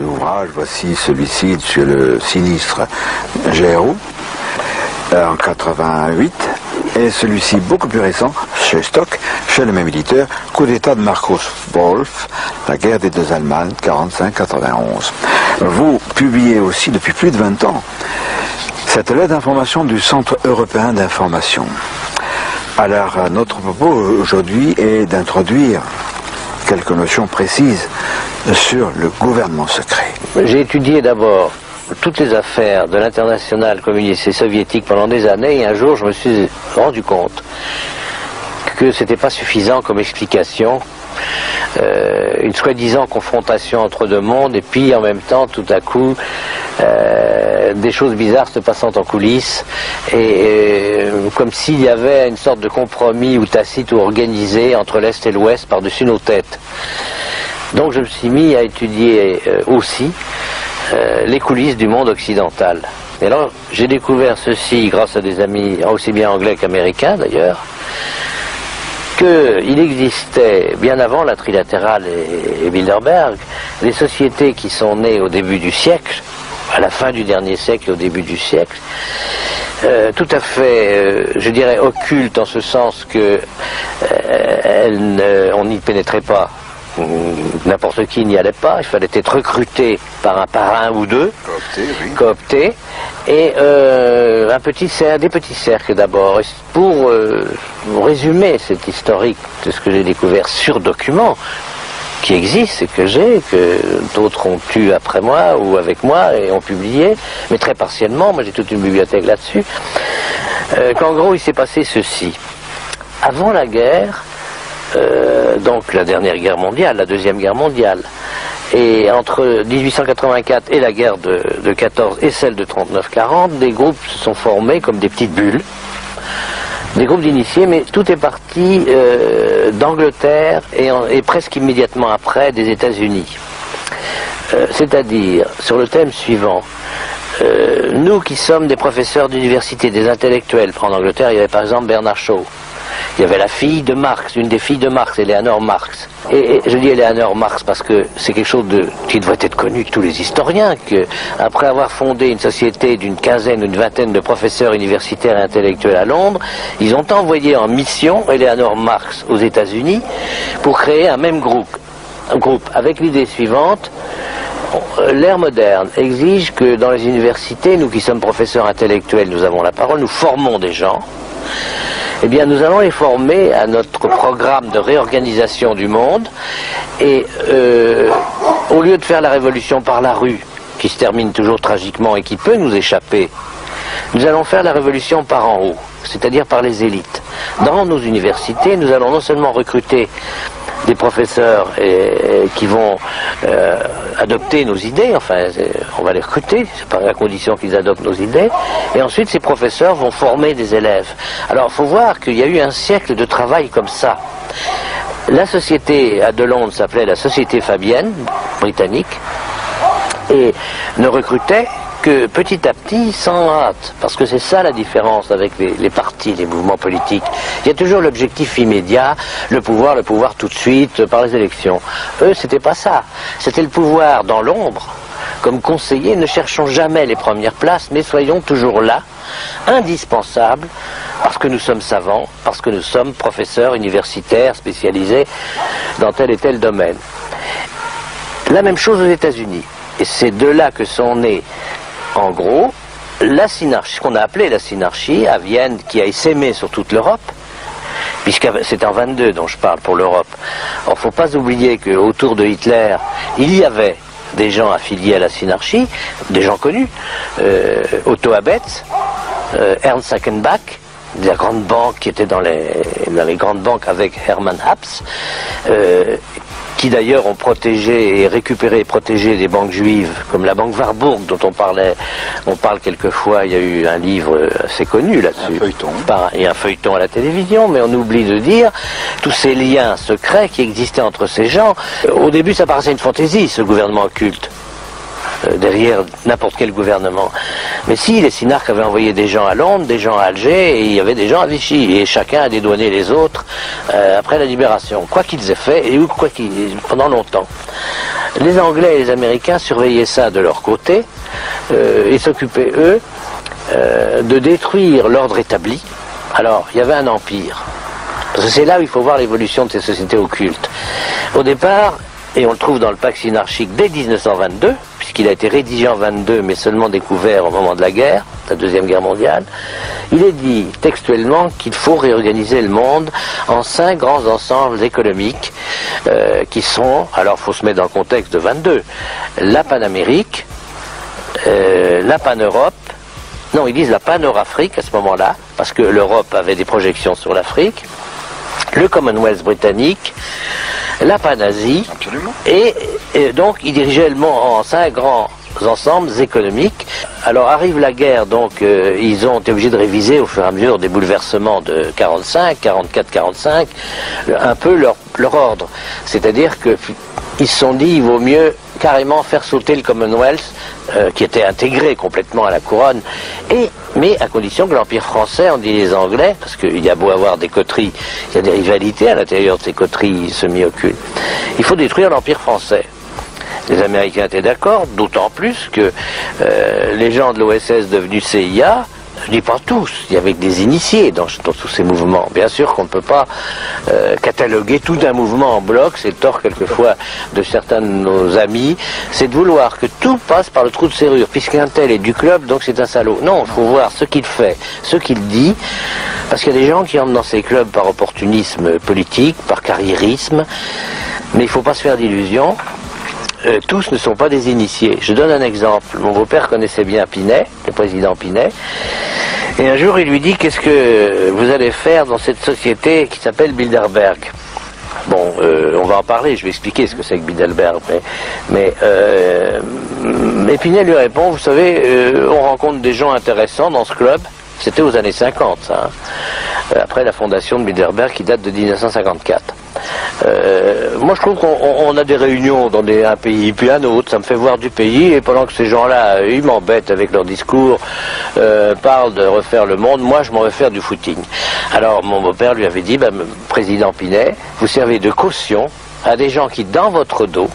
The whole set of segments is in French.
Ouvrage, voici celui-ci sur le sinistre GRU en 88 et celui-ci beaucoup plus récent chez Stock, chez le même éditeur, coup d'état de Markus Wolf, la guerre des deux Allemagnes 45-91. Vous publiez aussi depuis plus de 20 ans cette lettre d'information du Centre européen d'information. Alors notre propos aujourd'hui est d'introduire quelques notions précises sur le gouvernement secret. J'ai étudié d'abord toutes les affaires de l'internationale communiste et soviétique pendant des années et un jour je me suis rendu compte que c'était pas suffisant comme explication, une soi-disant confrontation entre deux mondes et puis en même temps tout à coup des choses bizarres se passant en coulisses et comme s'il y avait une sorte de compromis ou tacite ou organisé entre l'Est et l'Ouest par-dessus nos têtes. Donc je me suis mis à étudier aussi les coulisses du monde occidental. Et alors j'ai découvert ceci grâce à des amis aussi bien anglais qu'américains d'ailleurs, qu'il existait bien avant la trilatérale et Bilderberg des sociétés qui sont nées au début du siècle, à la fin du dernier siècle et au début du siècle, tout à fait, je dirais, occultes en ce sens que on n'y pénétrait pas. N'importe qui n'y allait pas, il fallait être recruté par un ou deux, coopté, et des petits cercles d'abord. Pour résumer cet historique de ce que j'ai découvert sur document, qui existe et que d'autres ont eu après moi ou avec moi et ont publié, mais très partiellement, moi j'ai toute une bibliothèque là-dessus, qu'en gros il s'est passé ceci. Avant la guerre, donc la dernière guerre mondiale, la deuxième guerre mondiale, et entre 1884 et la guerre de 14 et celle de 39-40, des groupes se sont formés comme des petites bulles, des groupes d'initiés, mais tout est parti d'Angleterre et presque immédiatement après des États-Unis. C'est-à-dire sur le thème suivant. Nous qui sommes des professeurs d'université, des intellectuels, en Angleterre il y avait par exemple Bernard Shaw. Il y avait la fille de Marx, une des filles de Marx, Eleanor Marx. Et je dis Eleanor Marx parce que c'est quelque chose qui devrait être connu de tous les historiens, qu'après avoir fondé une société d'une quinzaine ou une vingtaine de professeurs universitaires et intellectuels à Londres, ils ont envoyé en mission Eleanor Marx aux États-Unis pour créer un même groupe avec l'idée suivante. L'ère moderne exige que dans les universités, nous qui sommes professeurs intellectuels, nous avons la parole, nous formons des gens. Eh bien, nous allons les former à notre programme de réorganisation du monde et au lieu de faire la révolution par la rue, qui se termine toujours tragiquement et qui peut nous échapper, nous allons faire la révolution par en haut, c'est-à-dire par les élites. Dans nos universités, nous allons non seulement recruter des professeurs qui vont adopter nos idées, enfin on va les recruter, c'est par la condition qu'ils adoptent nos idées, et ensuite ces professeurs vont former des élèves. Alors il faut voir qu'il y a eu un siècle de travail comme ça. La société de Londres s'appelait la Société Fabienne, britannique, et ne recrutait que petit à petit, sans hâte, parce que c'est ça la différence avec les partis, les mouvements politiques. Il y a toujours l'objectif immédiat, le pouvoir tout de suite, par les élections. Eux, c'était pas ça. C'était le pouvoir dans l'ombre. Comme conseillers, ne cherchons jamais les premières places, mais soyons toujours là, indispensables, parce que nous sommes savants, parce que nous sommes professeurs universitaires spécialisés dans tel et tel domaine. La même chose aux États-Unis. Et c'est de là que sont nés, en gros, la synarchie, ce qu'on a appelé la synarchie, à Vienne, qui a essaimé sur toute l'Europe, puisque c'est en 22 dont je parle pour l'Europe. Or, il ne faut pas oublier qu'autour de Hitler, il y avait des gens affiliés à la synarchie, des gens connus, Otto Abetz, Ernst Hackenbach, de la grande banque qui était dans les grandes banques avec Hermann Haps, qui d'ailleurs ont protégé et récupéré et protégé des banques juives, comme la banque Warburg dont on parle quelquefois. Il y a eu un livre assez connu là-dessus. Un feuilleton. Et un feuilleton à la télévision, mais on oublie de dire tous ces liens secrets qui existaient entre ces gens. Au début, ça paraissait une fantaisie, ce gouvernement occulte. derrière n'importe quel gouvernement. Mais si, les Synarques avaient envoyé des gens à Londres, des gens à Alger, et il y avait des gens à Vichy, et chacun a dédouané les autres après la libération, quoi qu'ils aient fait, et pendant longtemps. Les Anglais et les Américains surveillaient ça de leur côté, et s'occupaient, eux, de détruire l'ordre établi. Alors, il y avait un empire. Parce que c'est là où il faut voir l'évolution de ces sociétés occultes. Au départ, et on le trouve dans le Pax Synarchique dès 1922, puisqu'il a été rédigé en 22, mais seulement découvert au moment de la guerre, la Deuxième Guerre mondiale, il est dit textuellement qu'il faut réorganiser le monde en 5 grands ensembles économiques qui sont, alors il faut se mettre dans le contexte de 22, la Panamérique, la Pan-Europe, non, ils disent la Pan-Eurafrique à ce moment-là, parce que l'Europe avait des projections sur l'Afrique, le Commonwealth britannique, la Pan-Asie, et donc ils dirigeaient le monde en 5 grands ensembles économiques. Alors arrive la guerre, donc ils ont été obligés de réviser au fur et à mesure des bouleversements de 45, 44, 45, un peu leur ordre. C'est-à-dire qu'ils se sont dit, il vaut mieux carrément faire sauter le Commonwealth, qui était intégré complètement à la couronne, mais à condition que l'Empire français, on dit les Anglais, parce qu'il y a beau avoir des coteries, il y a des rivalités à l'intérieur de ces coteries semi-occultes, il faut détruire l'Empire français. Les Américains étaient d'accord, d'autant plus que les gens de l'OSS devenus CIA, je dis pas tous, il y avait des initiés dans tous ces mouvements. Bien sûr qu'on ne peut pas cataloguer tout un mouvement en bloc, c'est le tort quelquefois de certains de nos amis, c'est de vouloir que tout passe par le trou de serrure, puisqu'un tel est du club, donc c'est un salaud. Non, il faut voir ce qu'il fait, ce qu'il dit, parce qu'il y a des gens qui entrent dans ces clubs par opportunisme politique, par carriérisme, mais il ne faut pas se faire d'illusions. Tous ne sont pas des initiés. Je donne un exemple. Mon beau-père connaissait bien Pinet, le président Pinet, et un jour il lui dit, qu'est-ce que vous allez faire dans cette société qui s'appelle Bilderberg? Bon, on va en parler, je vais expliquer ce que c'est que Bilderberg, mais Pinet lui répond, vous savez, on rencontre des gens intéressants dans ce club. C'était aux années 50, ça, hein, après la fondation de Bilderberg qui date de 1954. Moi je trouve qu'on a des réunions dans un pays puis un autre, ça me fait voir du pays, et pendant que ces gens-là, ils m'embêtent avec leur discours, parlent de refaire le monde, moi je m'en vais faire du footing. Alors mon beau-père lui avait dit, président Pinet, vous servez de caution à des gens qui, dans votre dos,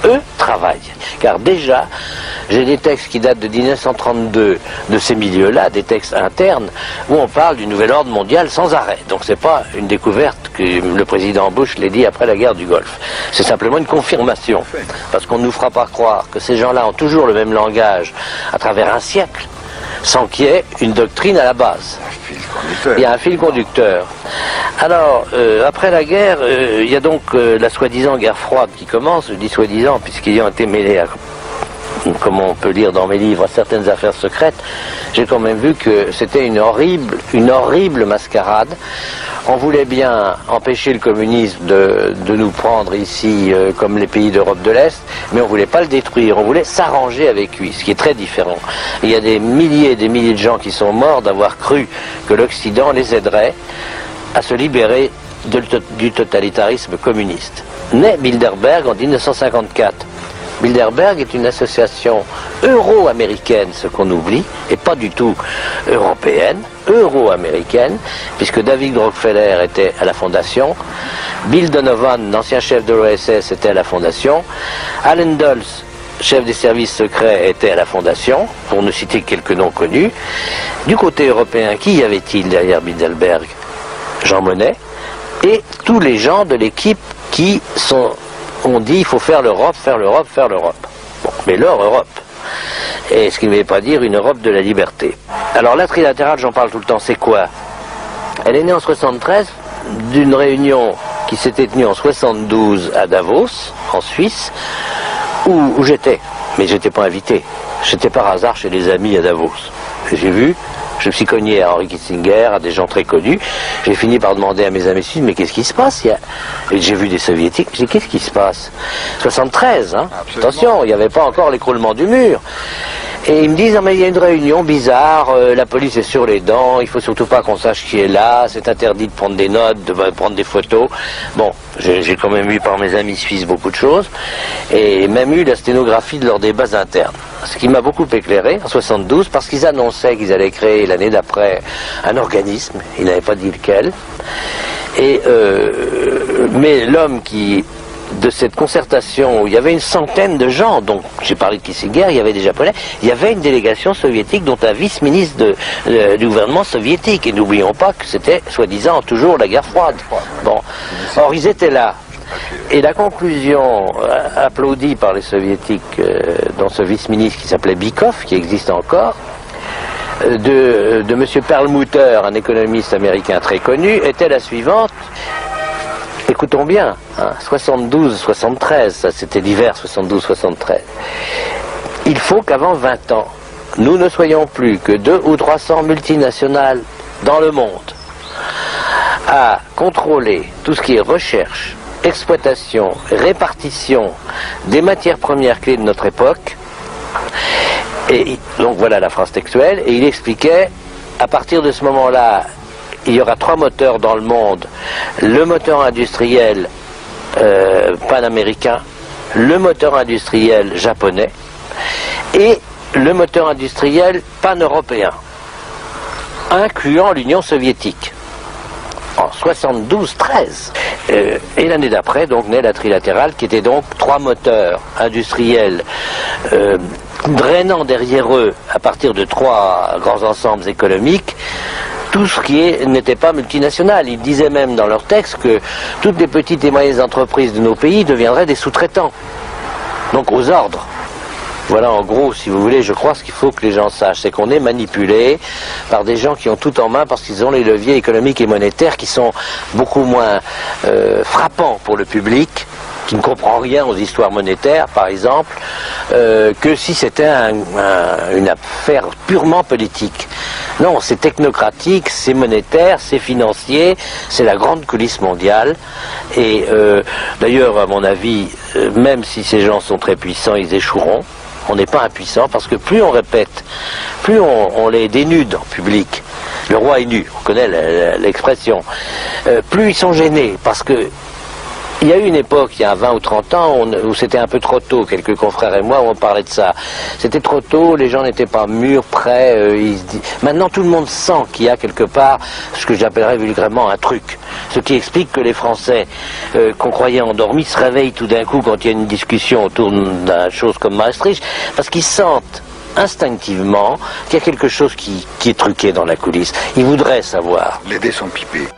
eux, travaillent. Car déjà, j'ai des textes qui datent de 1932 de ces milieux-là, des textes internes, où on parle du nouvel ordre mondial sans arrêt. Donc c'est pas une découverte que le président Bush l'ait dit après la guerre du Golfe. C'est simplement une confirmation. Parce qu'on ne nous fera pas croire que ces gens-là ont toujours le même langage à travers un siècle, sans qu'il y ait une doctrine à la base. Il y a un fil conducteur. Alors, après la guerre, il y a donc la soi-disant guerre froide qui commence, je dis soi-disant, puisqu'ils ont été mêlés à, comme on peut lire dans mes livres, à certaines affaires secrètes. J'ai quand même vu que c'était une horrible mascarade. On voulait bien empêcher le communisme de nous prendre ici comme les pays d'Europe de l'Est, mais on voulait pas le détruire, on voulait s'arranger avec lui, ce qui est très différent. Il y a des milliers et des milliers de gens qui sont morts d'avoir cru que l'Occident les aiderait à se libérer du totalitarisme communiste. Naît Bilderberg en 1954. Bilderberg est une association euro-américaine, ce qu'on oublie, et pas du tout européenne, euro-américaine, puisque David Rockefeller était à la fondation, Bill Donovan, l'ancien chef de l'OSS, était à la fondation, Allen Dulles, chef des services secrets, était à la fondation, pour ne citer que quelques noms connus. Du côté européen, qui y avait-il derrière Bilderberg? Jean Monnet, et tous les gens de l'équipe qui ont dit il faut faire l'Europe, faire l'Europe, faire l'Europe. Bon, mais leur Europe. Et ce qui ne veut pas dire une Europe de la liberté. Alors la trilatérale, j'en parle tout le temps, c'est quoi? Elle est née en 73 d'une réunion qui s'était tenue en 72 à Davos, en Suisse, où j'étais. Mais j'étais pas invité. J'étais par hasard chez des amis à Davos. J'ai vu, je me suis cogné à Henry Kissinger, à des gens très connus. J'ai fini par demander à mes amis suisses, mais qu'est-ce qui se passe? Et j'ai vu des soviétiques, j'ai dit, qu'est-ce qui se passe? 73, hein? Attention, il n'y avait pas encore l'écroulement du mur. Et ils me disent, non mais il y a une réunion bizarre, la police est sur les dents, il faut surtout pas qu'on sache qui est là, c'est interdit de prendre des notes, de prendre des photos. Bon, j'ai quand même eu par mes amis suisses beaucoup de choses, et même eu la sténographie de leurs débats internes. Ce qui m'a beaucoup éclairé en 72, parce qu'ils annonçaient qu'ils allaient créer l'année d'après un organisme, ils n'avaient pas dit lequel. Et mais l'homme qui... de cette concertation où il y avait une centaine de gens, donc j'ai parlé de Kissinger, il y avait des Japonais, il y avait une délégation soviétique dont un vice-ministre du gouvernement soviétique, et n'oublions pas que c'était soi-disant toujours la guerre froide. Bon, or ils étaient là, et la conclusion applaudie par les soviétiques dans ce vice-ministre qui s'appelait Bykov, qui existe encore, de M. Perlmutter, un économiste américain très connu, était la suivante. Écoutons bien, hein, 72-73, ça c'était l'hiver 72-73. Il faut qu'avant 20 ans, nous ne soyons plus que 200 ou 300 multinationales dans le monde à contrôler tout ce qui est recherche, exploitation, répartition des matières premières clés de notre époque. Et donc voilà la phrase textuelle, et il expliquait, à partir de ce moment-là, il y aura 3 moteurs dans le monde. Le moteur industriel panaméricain, le moteur industriel japonais et le moteur industriel pan-européen, incluant l'Union soviétique. En 72-13. Et l'année d'après, donc, naît la trilatérale, qui était donc 3 moteurs industriels drainant derrière eux, à partir de 3 grands ensembles économiques, tout ce qui n'était pas multinational. Ils disaient même dans leur texte que toutes les petites et moyennes entreprises de nos pays deviendraient des sous-traitants, donc aux ordres. Voilà en gros, si vous voulez, je crois ce qu'il faut que les gens sachent, c'est qu'on est manipulé par des gens qui ont tout en main parce qu'ils ont les leviers économiques et monétaires qui sont beaucoup moins frappants pour le public, qui ne comprend rien aux histoires monétaires, par exemple, que si c'était une affaire purement politique. Non, c'est technocratique, c'est monétaire, c'est financier, c'est la grande coulisse mondiale. Et d'ailleurs, à mon avis, même si ces gens sont très puissants, ils échoueront. On n'est pas impuissant parce que plus on répète, plus on les dénude en public. Le roi est nu, on connaît l'expression. Plus ils sont gênés parce que il y a eu une époque, il y a 20 ou 30 ans, où c'était un peu trop tôt, quelques confrères et moi, où on parlait de ça. C'était trop tôt, les gens n'étaient pas mûrs, prêts. Maintenant, tout le monde sent qu'il y a quelque part ce que j'appellerais vulgairement un truc. Ce qui explique que les Français, qu'on croyait endormis, se réveillent tout d'un coup quand il y a une discussion autour d'une chose comme Maastricht, parce qu'ils sentent instinctivement qu'il y a quelque chose qui est truqué dans la coulisse. Ils voudraient savoir. Les dés sont pipés.